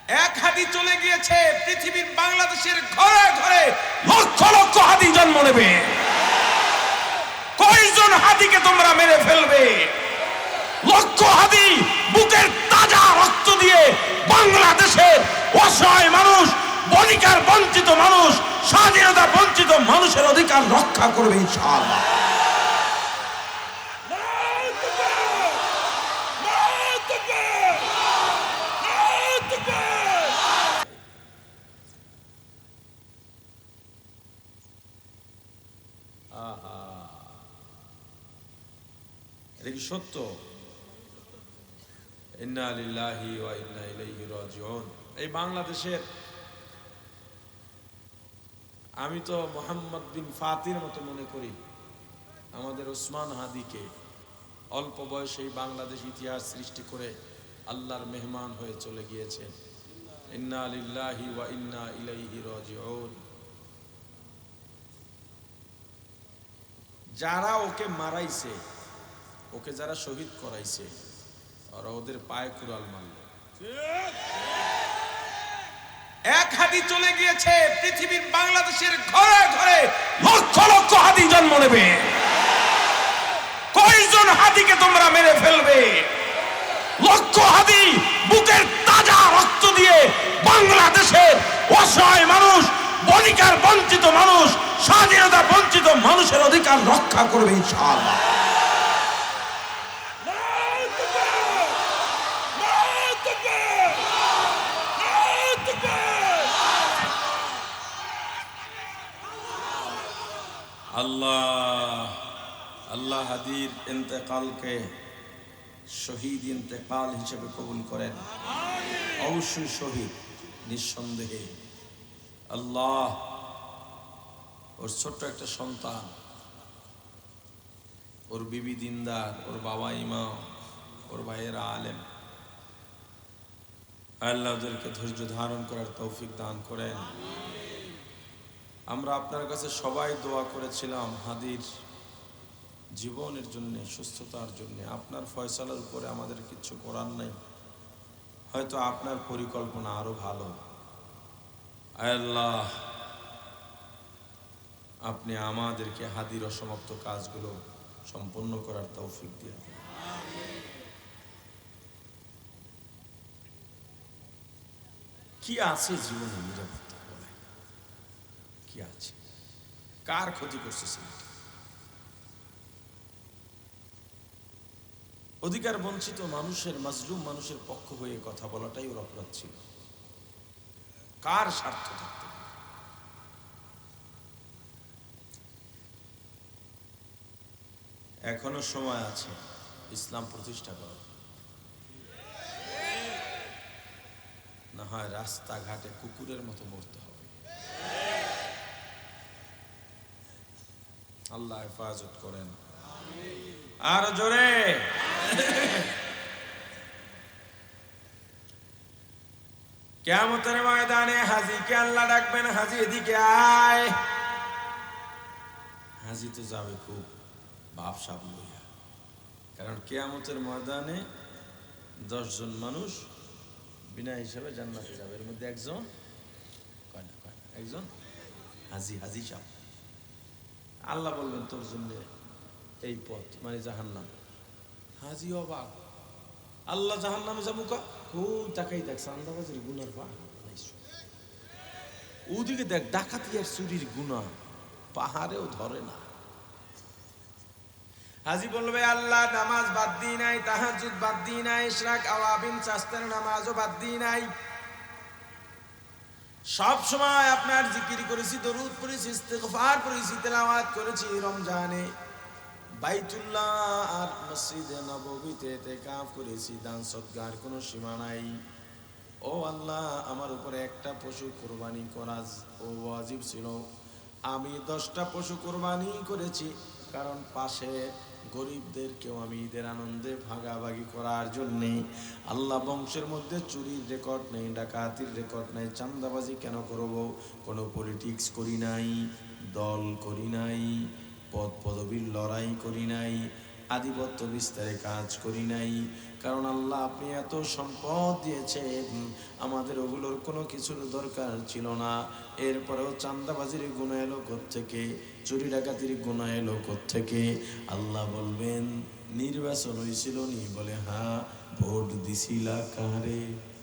এক হাদি চলে গিয়েছে, পৃথিবীর বাংলাদেশের ঘরে ঘরে লক্ষ লক্ষ হাদি জন্ম নেবে। কয়জন হাদিকে তোমরা মেরে ফেলবে? লক্ষ হাদি বুকের তাজা রক্ত দিয়ে বাংলাদেশের অসহায় মানুষ, অধিকার বঞ্চিত মানুষ, স্বাধীনতা বঞ্চিত মানুষের অধিকার রক্ষা করবে ইনশাআল্লাহ। এটা কি সত্য? ইন্না লিল্লাহি ওয়া ইন্না ইলাইহি রাজিউন। এই বাংলাদেশের, আমি তো মোহাম্মদ বিন ফাতির মতো মনে করি আমাদের ওসমান হাদিকে অল্প বয়সেই বাংলাদেশ ইতিহাস সৃষ্টি করে আল্লাহর মেহমান হয়ে চলে গিয়েছেন। ইন্না লিল্লাহি ওয়া ইন্না ইলাইহি রাজিউন। যারা ওকে মারাইছে, ওকে যারা শহীদ করাইছে, ওরা ওদের পায়ে কুড়াল মারল। এক হাদি চলে গিয়েছে, পৃথিবীর বাংলাদেশের ঘরে ঘরে লক্ষ লক্ষ হাদি জন্ম নেবে। কয়জন হাদিকে তোমরা মেরে ফেলবে? লক্ষ হাদি বুকের তাজা রক্ত দিয়ে বাংলাদেশের অসহায় মানুষ, অধিকার বঞ্চিত মানুষ, স্বাধীনতা বঞ্চিত মানুষের অধিকার রক্ষা করবে ইনশাআল্লাহ। আল্লাহ আল্লাহ হাদির ইন্তেকালকে শহীদ ইন্তেকাল হিসেবে কবুল করেন। অবশ্যই শহীদ, নিঃসন্দেহে। আল্লাহ ওর ছোট্ট একটা সন্তান, ওর বিবি দিনদার, ওর বাবা ইমাম, ওর ভাইয়েরা আলেম, আল্লাহ ওদেরকে ধৈর্য ধারণ করার তৌফিক দান করেন। আমরা আপনার কাছে সবাই দোয়া করেছিলাম হাদির জীবনের জন্য, সুস্থতার জন্য। আপনার ফয়সালার উপরে আমাদের কিছু করার নাই, হয়তো আপনার পরিকল্পনা আরো ভালো। আল্লাহ আপনি আমাদেরকে হাদির অসমাপ্ত কাজগুলো সম্পন্ন করার তৌফিক দিয়ে। কি আছে জীবনে নিরাপত্তা বলে? কি আছে? কার ক্ষতি করছে? অধিকার বঞ্চিত মানুষের, মাজলুম মানুষের পক্ষ হয়ে কথা বলাটাই ওর অপরাধ ছিল। কার স্বার্থ থাকতে? এখনো সময় আছে ইসলাম প্রতিষ্ঠা করার। না হয় রাস্তাঘাটে কুকুরের মতো মরতে হবে। আল্লাহ হেফাজত করেন। আর জোরে কিয়ামতের ময়দানে হাজীকে আল্লাহ ডাকবেন, হাজী এদিকে আয়। হাজী তো যাবে খুব ভাবসাব লইয়া, কারণ কিয়ামতের ময়দানে 10 জন মানুষ বিনা হিসাবে জান্নাতে যাবে। এর মধ্যে একজন একজন হাজী, হাজী সাহেব। আল্লাহ বলবেন তোর জন্য এই পথ, মানে জাহান্নাম। হাজী অবাক, আল্লাহ জাহান্নামে যাবো কা? তাকাই দেখ চান্দাবাজির গুনার পাহাড়, ওদিকে দেখ ডাকাতি আর চুরির গুনাহ, পাহাড়েও ধরে না। হাজী বলবে আল্লাহ নামাজ বাদ দিই নাই, তাহাজ্জুদ বাদ দিই নাই, ইশরাক আওয়াবিন চাস্তের নামাজও বাদ দিই নাই। সব সময় আপনার জিকির করেছি, দরুদ পড়েছি, ইস্তিগফার করেছি, তেলাওয়াত করেছি। রমজানে বাইতুল্লাহ আর মসজিদে নববীতে ইতিকাফ করেছি। দান সদকার কোনো সীমা নাই। ও আল্লাহ, আমার উপরে একটা পশু কুরবানি করা ওয়াজিব ছিল, আমি 10টা পশু কুরবানি করেছি, কারণ পাশে গরিবদেরকেও আমি ঈদের আনন্দে ভাগাভাগি করার জন্যে। আল্লাহ বংশের মধ্যে চুরির রেকর্ড নেই, ডাকাতির রেকর্ড নেই, চাঁদাবাজি কেন করব? কোনো পলিটিক্স করি নাই, দল করি নাই, পদ পদবীর লড়াই করি নাই, আধিপত্য বিস্তারে কাজ করি নাই, কারণ আল্লাহ আপনি এত সম্পদ দিয়েছেন, আমাদের ওগুলোর কোনো কিছুর দরকার ছিল না। এরপরেও চাঁদাবাজির গুনাহ এলো কোত্থেকে, চুরি ডাকাতির গুনাহ এলো কোত্থেকে? আল্লাহ বলবেন নির্বাচন হয়েছিল নি? বলে হ্যাঁ। ভোট দিছিলা কারে?